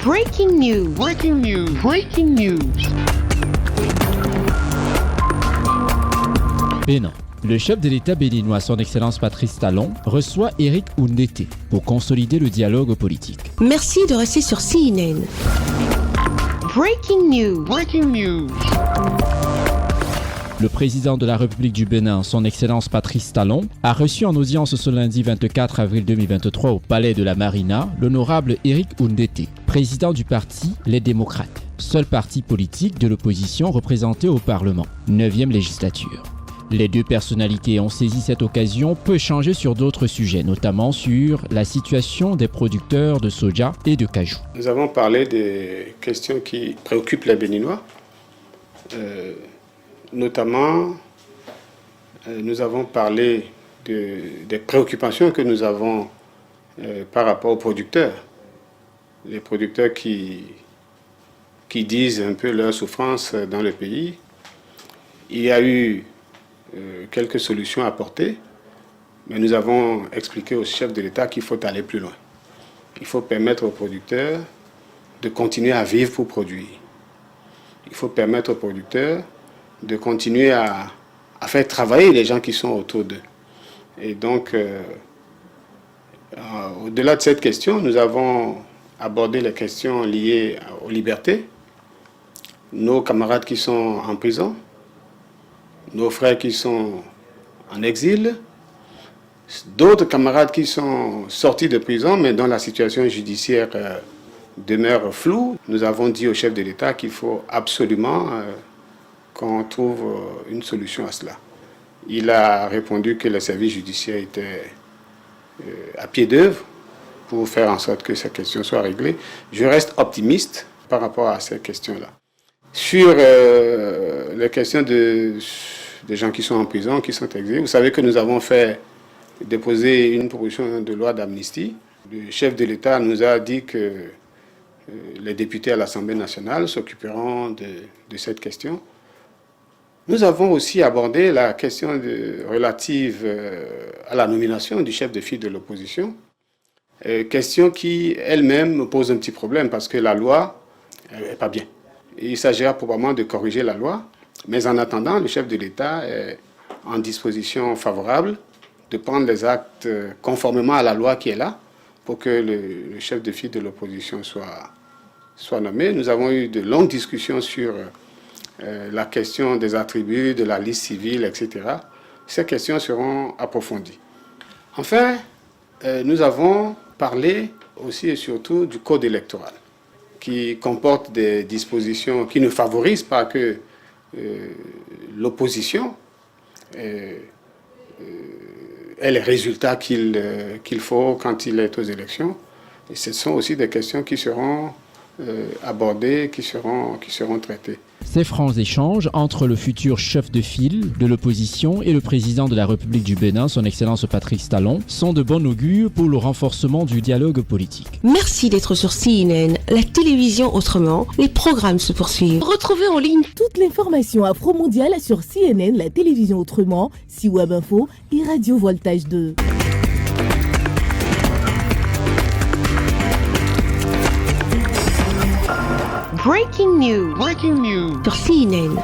Breaking news. Breaking news. Breaking news. Bénin. Le chef de l'État béninois, son Excellence Patrice Talon, reçoit Éric Oundété pour consolider le dialogue politique. Merci de rester sur CNN. Breaking news. Breaking news. Le président de la République du Bénin, son Excellence Patrice Talon, a reçu en audience ce lundi 24 avril 2023 au Palais de la Marina l'honorable Éric Oundété, président du parti Les Démocrates, seul parti politique de l'opposition représenté au Parlement, 9e législature. Les deux personnalités ont saisi cette occasion pour échanger sur d'autres sujets, notamment sur la situation des producteurs de soja et de cajou. Nous avons parlé des questions qui préoccupent les Béninois. Notamment, nous avons parlé des préoccupations que nous avons par rapport aux producteurs. Les producteurs qui disent un peu leur souffrance dans le pays. Il y a eu quelques solutions apportées, mais nous avons expliqué au chef de l'État qu'il faut aller plus loin. Il faut permettre aux producteurs de continuer à vivre pour produire. Il faut permettre aux producteurs de continuer à faire travailler les gens qui sont autour d'eux. Et donc, au-delà de cette question, nous avons abordé les questions liées aux libertés. Nos camarades qui sont en prison, nos frères qui sont en exil, d'autres camarades qui sont sortis de prison, mais dont la situation judiciaire demeure floue. Nous avons dit au chef de l'État qu'il faut absolument qu'on trouve une solution à cela. Il a répondu que le service judiciaire était à pied d'œuvre pour faire en sorte que ces questions soient réglées. Je reste optimiste par rapport à ces questions-là. Sur les questions des gens qui sont en prison, qui sont exilés, vous savez que nous avons déposé une proposition de loi d'amnistie. Le chef de l'État nous a dit que les députés à l'Assemblée nationale s'occuperont de cette question. Nous avons aussi abordé la question relative à la nomination du chef de file de l'opposition, question qui elle-même pose un petit problème parce que la loi n'est pas bien. Il s'agira probablement de corriger la loi, mais en attendant, le chef de l'État est en disposition favorable de prendre les actes conformément à la loi qui est là pour que le chef de file de l'opposition soit nommé. Nous avons eu de longues discussions sur la question des attributs, de la liste civile, etc. Ces questions seront approfondies. Enfin, nous avons parlé aussi et surtout du code électoral, qui comporte des dispositions qui ne favorisent pas que l'opposition ait les résultats qu'il faut quand il est aux élections. Et ce sont aussi des questions qui seront abordées, qui seront traitées. Ces francs échanges entre le futur chef de file de l'opposition et le président de la République du Bénin, son Excellence Patrice Talon, sont de bon augure pour le renforcement du dialogue politique. Merci d'être sur CNN, la télévision autrement. Les programmes se poursuivent. Retrouvez en ligne toute l'information afro-mondiale sur CNN, la télévision autrement, C-Web Info et Radio Voltage 2. Breaking news. Breaking news. sur CNN.